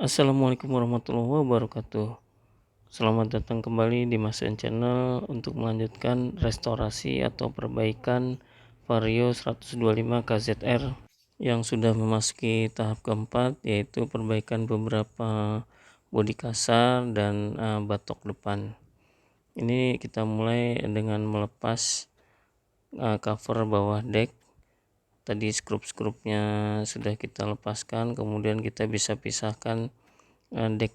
Assalamualaikum warahmatullahi wabarakatuh. Selamat datang kembali di Mas En Channel untuk melanjutkan restorasi atau perbaikan Vario 125 KZR yang sudah memasuki tahap keempat, yaitu perbaikan beberapa bodi kasar dan batok depan. Ini kita mulai dengan melepas cover bawah deck. Tadi skrup-skrupnya sudah kita lepaskan, kemudian kita bisa pisahkan deck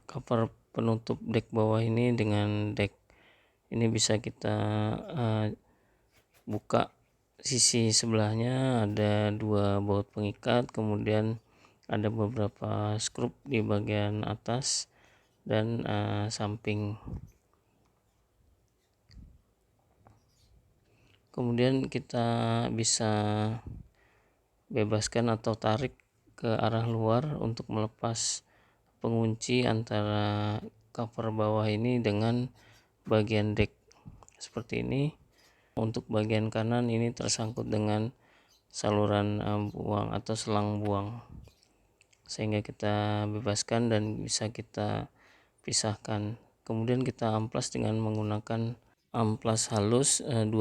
cover penutup deck bawah ini dengan deck ini. Bisa kita buka sisi sebelahnya, ada dua baut pengikat, kemudian ada beberapa skrup di bagian atas dan samping. Kemudian kita bisa bebaskan atau tarik ke arah luar untuk melepas pengunci antara cover bawah ini dengan bagian deck seperti ini. Untuk bagian kanan ini tersangkut dengan saluran buang atau selang buang, sehingga kita bebaskan dan bisa kita pisahkan. Kemudian kita amplas dengan menggunakan amplas halus 2000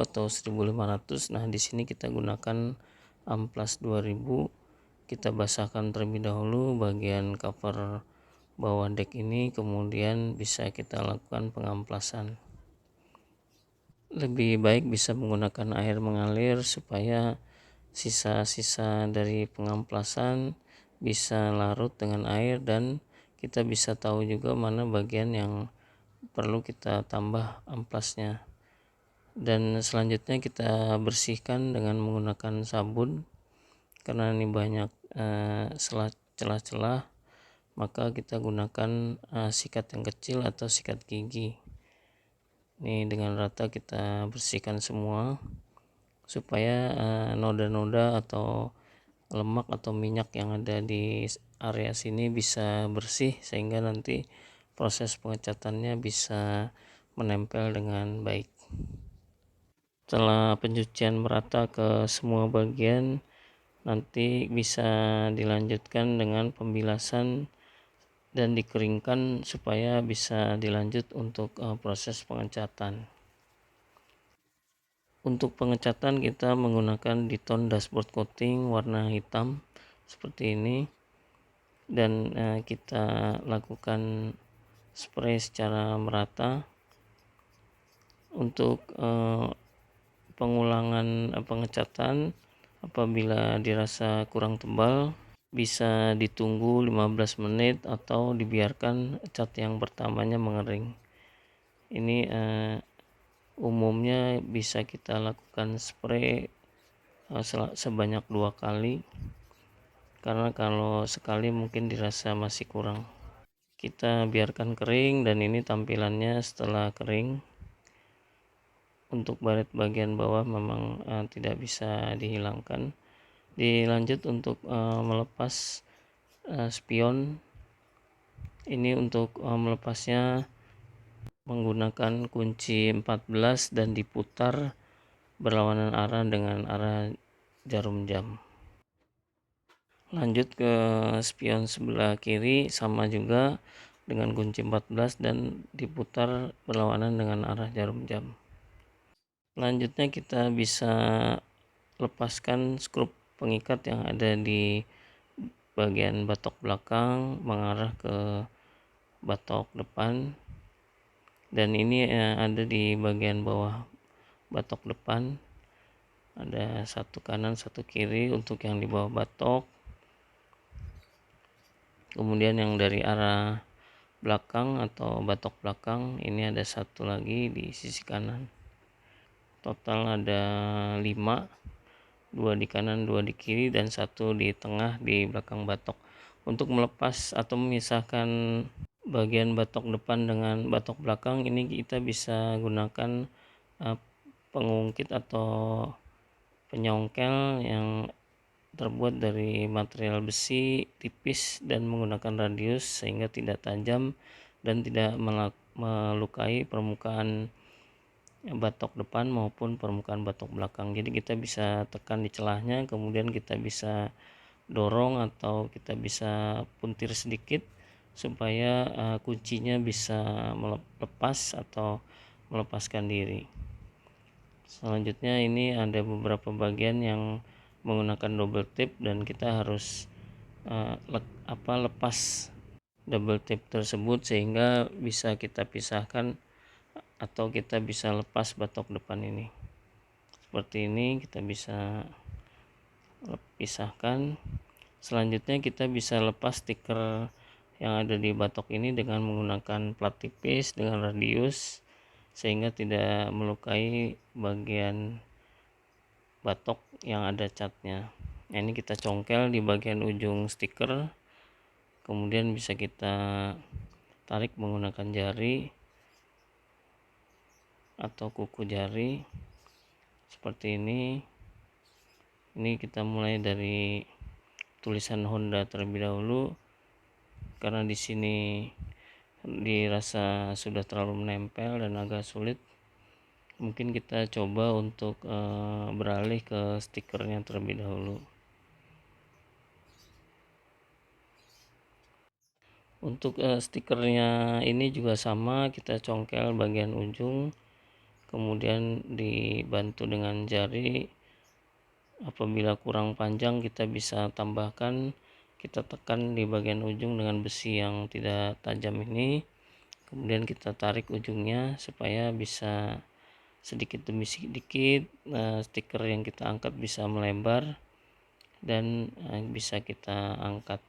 atau 1500. Nah, di sini kita gunakan amplas 2000. Kita basahkan terlebih dahulu bagian cover bawah deck ini, kemudian bisa kita lakukan pengamplasan. Lebih baik bisa menggunakan air mengalir supaya sisa-sisa dari pengamplasan bisa larut dengan air dan kita bisa tahu juga mana bagian yang perlu kita tambah amplasnya. Dan selanjutnya kita bersihkan dengan menggunakan sabun, karena ini banyak celah-celah, maka kita gunakan sikat yang kecil atau sikat gigi. Ini dengan rata kita bersihkan semua supaya noda-noda atau lemak atau minyak yang ada di area sini bisa bersih, sehingga nanti proses pengecatannya bisa menempel dengan baik. Setelah pencucian merata ke semua bagian, nanti bisa dilanjutkan dengan pembilasan dan dikeringkan supaya bisa dilanjut untuk proses pengecatan. Untuk pengecatan kita menggunakan Diton dashboard coating warna hitam seperti ini, dan kita lakukan spray secara merata. Untuk pengulangan pengecatan, apabila dirasa kurang tebal, bisa ditunggu 15 menit atau dibiarkan cat yang pertamanya mengering. Ini umumnya bisa kita lakukan spray sebanyak 2 kali, karena kalau sekali mungkin dirasa masih kurang. Kita biarkan kering, dan ini tampilannya setelah kering. Untuk baret bagian bawah memang tidak bisa dihilangkan. Dilanjut untuk melepas spion. Ini untuk melepasnya menggunakan kunci 14 dan diputar berlawanan arah dengan arah jarum jam. Lanjut ke spion sebelah kiri, sama juga dengan kunci 14 dan diputar berlawanan dengan arah jarum jam. Selanjutnya kita bisa lepaskan skrup pengikat yang ada di bagian batok belakang mengarah ke batok depan, dan ini ada di bagian bawah batok depan. Ada satu kanan satu kiri untuk yang di bawah batok. Kemudian yang dari arah belakang atau batok belakang ini ada satu lagi di sisi kanan. Total ada 5, 2 di kanan, 2 di kiri, dan 1 di tengah di belakang batok. Untuk melepas atau memisahkan bagian batok depan dengan batok belakang, ini kita bisa gunakan pengungkit atau penyongkel yang terbuat dari material besi tipis dan menggunakan radius sehingga tidak tajam dan tidak melukai permukaan batok depan maupun permukaan batok belakang. Jadi kita bisa tekan di celahnya, kemudian kita bisa dorong atau kita bisa puntir sedikit supaya kuncinya bisa lepas atau melepaskan diri. Selanjutnya ini ada beberapa bagian yang menggunakan double tape dan kita harus lepas double tape tersebut sehingga bisa kita pisahkan atau kita bisa lepas batok depan ini. Seperti ini kita bisa pisahkan. Selanjutnya kita bisa lepas stiker yang ada di batok ini dengan menggunakan plat tipis dengan radius sehingga tidak melukai bagian batok yang ada catnya. Nah, ini kita congkel di bagian ujung stiker, kemudian bisa kita tarik menggunakan jari atau kuku jari seperti ini. Ini kita mulai dari tulisan Honda terlebih dahulu karena di sini dirasa sudah terlalu menempel dan agak sulit. Mungkin kita coba untuk beralih ke stikernya terlebih dahulu. Untuk stikernya ini juga sama, kita congkel bagian ujung, kemudian dibantu dengan jari. Apabila kurang panjang kita bisa tambahkan, kita tekan di bagian ujung dengan besi yang tidak tajam ini, kemudian kita tarik ujungnya supaya bisa sedikit demi sedikit stiker yang kita angkat bisa melebar dan bisa kita angkat.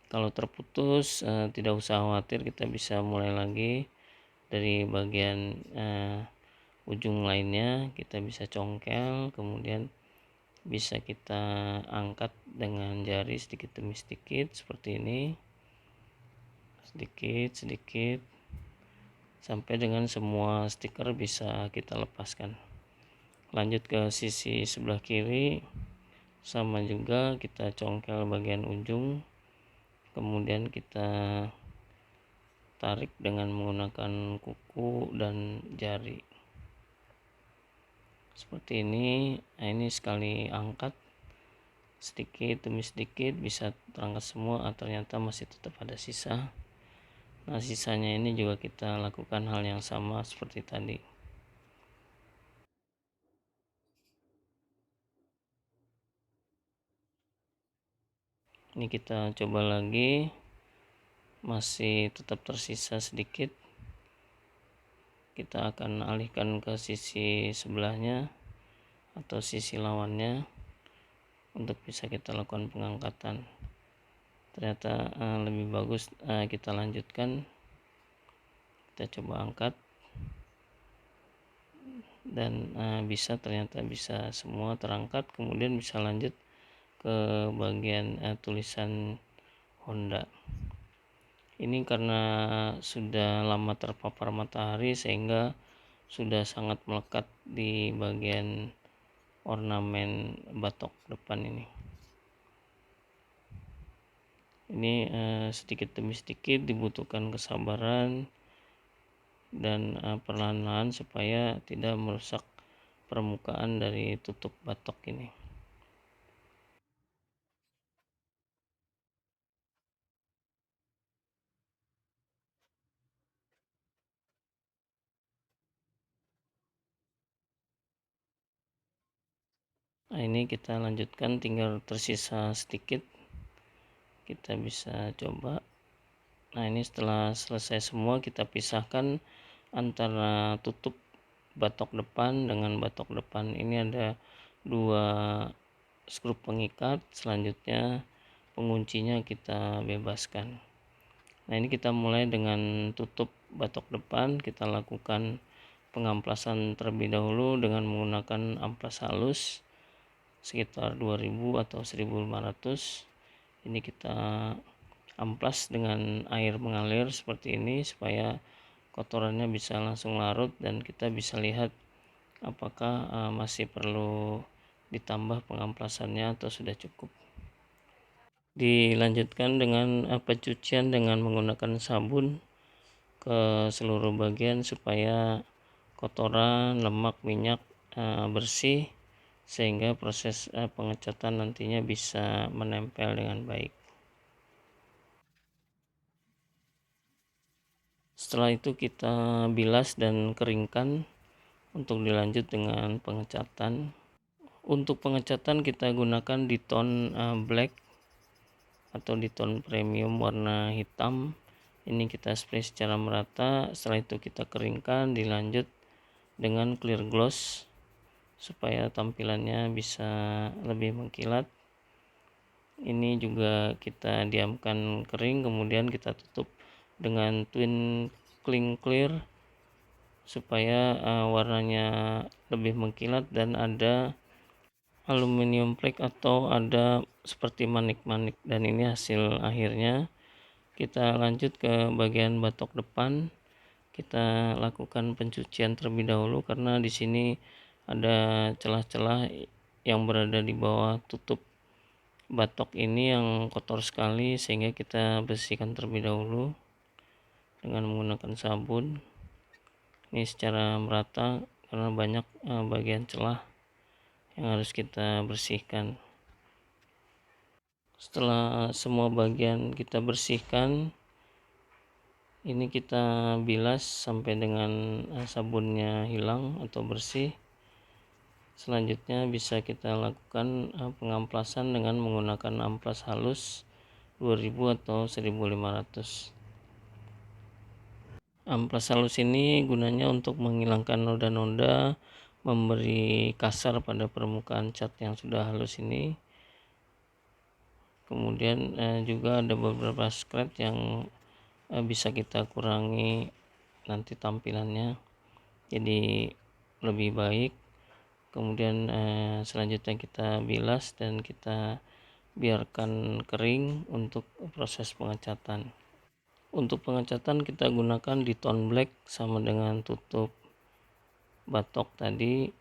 Kalau terputus tidak usah khawatir, kita bisa mulai lagi dari bagian ujung lainnya. Kita bisa congkel, kemudian bisa kita angkat dengan jari sedikit demi sedikit seperti ini, sedikit sampai dengan semua stiker bisa kita lepaskan. Lanjut ke sisi sebelah kiri, sama juga kita congkel bagian ujung, kemudian kita tarik dengan menggunakan kuku dan jari seperti ini. Nah, ini sekali angkat sedikit demi sedikit bisa terangkat semua. Ternyata masih tetap ada sisa. Nah, sisanya ini juga kita lakukan hal yang sama seperti tadi. Ini kita coba lagi, masih tetap tersisa sedikit. Kita akan alihkan ke sisi sebelahnya atau sisi lawannya untuk bisa kita lakukan pengangkatan. Ternyata lebih bagus kita lanjutkan. Kita coba angkat dan ternyata bisa semua terangkat. Kemudian bisa lanjut ke bagian tulisan Honda. Ini karena sudah lama terpapar matahari sehingga sudah sangat melekat di bagian ornamen batok depan ini. Ini sedikit demi sedikit dibutuhkan kesabaran dan perlahan-lahan supaya tidak merusak permukaan dari tutup batok ini. Nah, ini kita lanjutkan, tinggal tersisa sedikit, kita bisa coba. Nah, ini setelah selesai semua kita pisahkan antara tutup batok depan dengan batok depan. Ini ada 2 skrup pengikat. Selanjutnya penguncinya kita bebaskan. Nah, ini kita mulai dengan tutup batok depan. Kita lakukan pengamplasan terlebih dahulu dengan menggunakan amplas halus sekitar 2000 atau 1500. Ini kita amplas dengan air mengalir seperti ini supaya kotorannya bisa langsung larut dan kita bisa lihat apakah masih perlu ditambah pengamplasannya atau sudah cukup. Dilanjutkan dengan pencucian dengan menggunakan sabun ke seluruh bagian supaya kotoran, lemak, minyak bersih sehingga proses pengecatan nantinya bisa menempel dengan baik. Setelah itu kita bilas dan keringkan untuk dilanjut dengan pengecatan. Untuk pengecatan kita gunakan di tone black atau di tone premium warna hitam. Ini kita spray secara merata. Setelah itu kita keringkan, dilanjut dengan clear gloss supaya tampilannya bisa lebih mengkilat. Ini juga kita diamkan kering, kemudian kita tutup dengan twin cling clear supaya warnanya lebih mengkilat dan ada aluminium flake atau ada seperti manik-manik. Dan ini hasil akhirnya. Kita lanjut ke bagian batok depan. Kita lakukan pencucian terlebih dahulu karena di sini ada celah-celah yang berada di bawah tutup batok ini yang kotor sekali, sehingga kita bersihkan terlebih dahulu dengan menggunakan sabun. Ini secara merata karena banyak bagian celah yang harus kita bersihkan. Setelah semua bagian kita bersihkan, ini kita bilas sampai dengan sabunnya hilang atau bersih. Selanjutnya bisa kita lakukan pengamplasan dengan menggunakan amplas halus 2000 atau 1500. Amplas halus ini gunanya untuk menghilangkan noda-noda, memberi kasar pada permukaan cat yang sudah halus ini. Kemudian juga ada beberapa scratch yang bisa kita kurangi nanti tampilannya jadi lebih baik. Kemudian selanjutnya kita bilas dan kita biarkan kering untuk proses pengecatan. Untuk pengecatan kita gunakan di tone black sama dengan tutup batok tadi.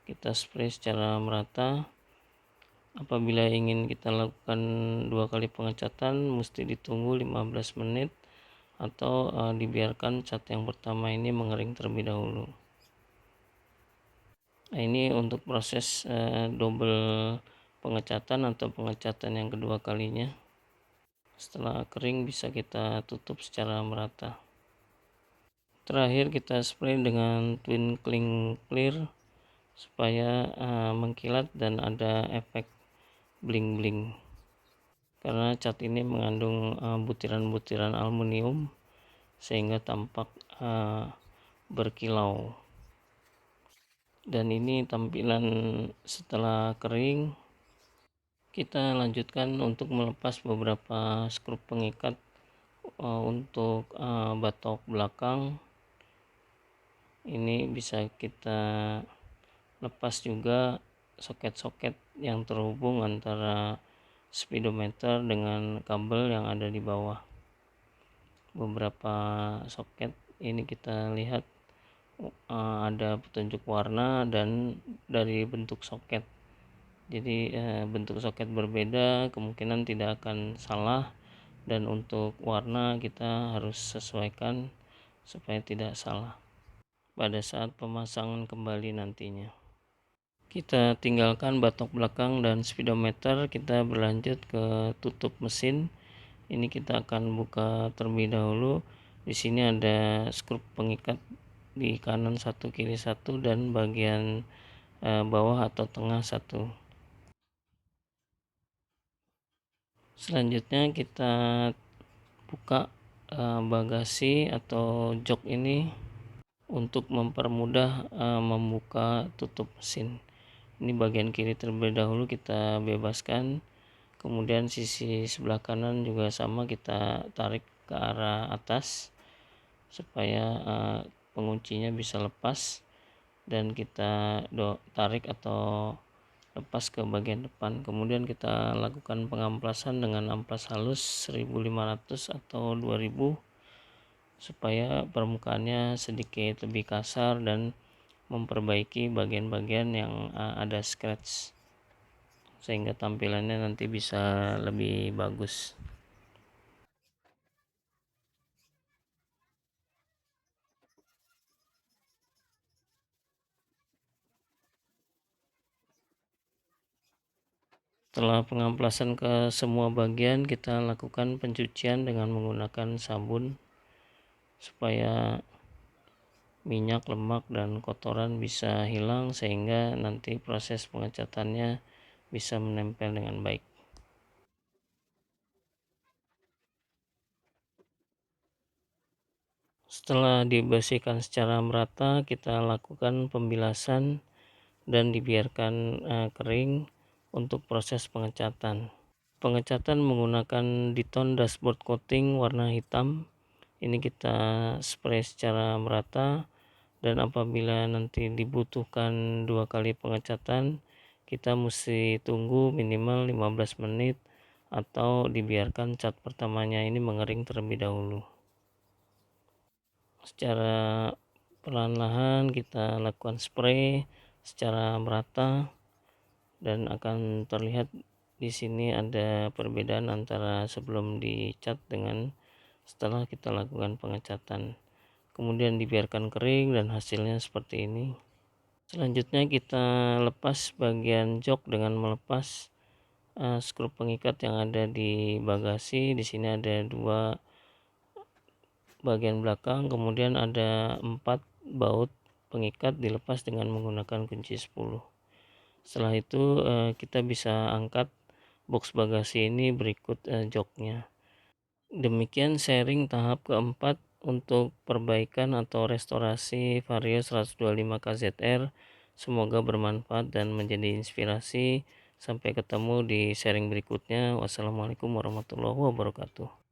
Kita spray secara merata. Apabila ingin kita lakukan 2 kali pengecatan, mesti ditunggu 15 menit atau dibiarkan cat yang pertama ini mengering terlebih dahulu. Nah, ini untuk proses double pengecatan atau pengecatan yang kedua kalinya. Setelah kering bisa kita tutup secara merata. Terakhir kita spray dengan twin cling clear supaya mengkilat dan ada efek bling-bling. Karena cat ini mengandung butiran-butiran aluminium sehingga tampak berkilau. Dan ini tampilan setelah kering. Kita lanjutkan untuk melepas beberapa skrup pengikat untuk batok belakang. Ini bisa kita lepas juga soket-soket yang terhubung antara speedometer dengan kabel yang ada di bawah. Beberapa soket ini kita lihat ada petunjuk warna dan dari bentuk soket. Jadi bentuk soket berbeda kemungkinan tidak akan salah, dan untuk warna kita harus sesuaikan supaya tidak salah pada saat pemasangan kembali nantinya. Kita tinggalkan batok belakang dan speedometer, kita berlanjut ke tutup mesin. Ini kita akan buka terlebih dahulu. Di sini ada skrup pengikat di kanan satu, kiri satu, dan bagian bawah atau tengah satu. Selanjutnya kita buka bagasi atau jok ini untuk mempermudah membuka tutup mesin. Ini bagian kiri terlebih dahulu kita bebaskan, kemudian sisi sebelah kanan juga sama kita tarik ke arah atas supaya penguncinya bisa lepas, dan kita tarik atau lepas ke bagian depan. Kemudian kita lakukan pengamplasan dengan amplas halus 1500 atau 2000 supaya permukaannya sedikit lebih kasar dan memperbaiki bagian-bagian yang ada scratch sehingga tampilannya nanti bisa lebih bagus. Setelah pengamplasan ke semua bagian, kita lakukan pencucian dengan menggunakan sabun supaya minyak, lemak, dan kotoran bisa hilang sehingga nanti proses pengecatannya bisa menempel dengan baik. Setelah dibersihkan secara merata, kita lakukan pembilasan dan dibiarkan kering untuk proses pengecatan. Pengecatan menggunakan Diton dashboard coating warna hitam. Ini kita spray secara merata, dan apabila nanti dibutuhkan 2 kali pengecatan, kita mesti tunggu minimal 15 menit atau dibiarkan cat pertamanya ini mengering terlebih dahulu. Secara perlahan-lahan kita lakukan spray secara merata, dan akan terlihat di sini ada perbedaan antara sebelum dicat dengan setelah kita lakukan pengecatan. Kemudian dibiarkan kering dan hasilnya seperti ini. Selanjutnya kita lepas bagian jok dengan melepas skrup pengikat yang ada di bagasi. Di sini ada 2 bagian belakang, kemudian ada 4 baut pengikat dilepas dengan menggunakan kunci 10. Setelah itu kita bisa angkat box bagasi ini berikut joknya. Demikian sharing tahap keempat untuk perbaikan atau restorasi Vario 125 KZR. Semoga bermanfaat dan menjadi inspirasi. Sampai ketemu di sharing berikutnya. Wassalamualaikum warahmatullahi wabarakatuh.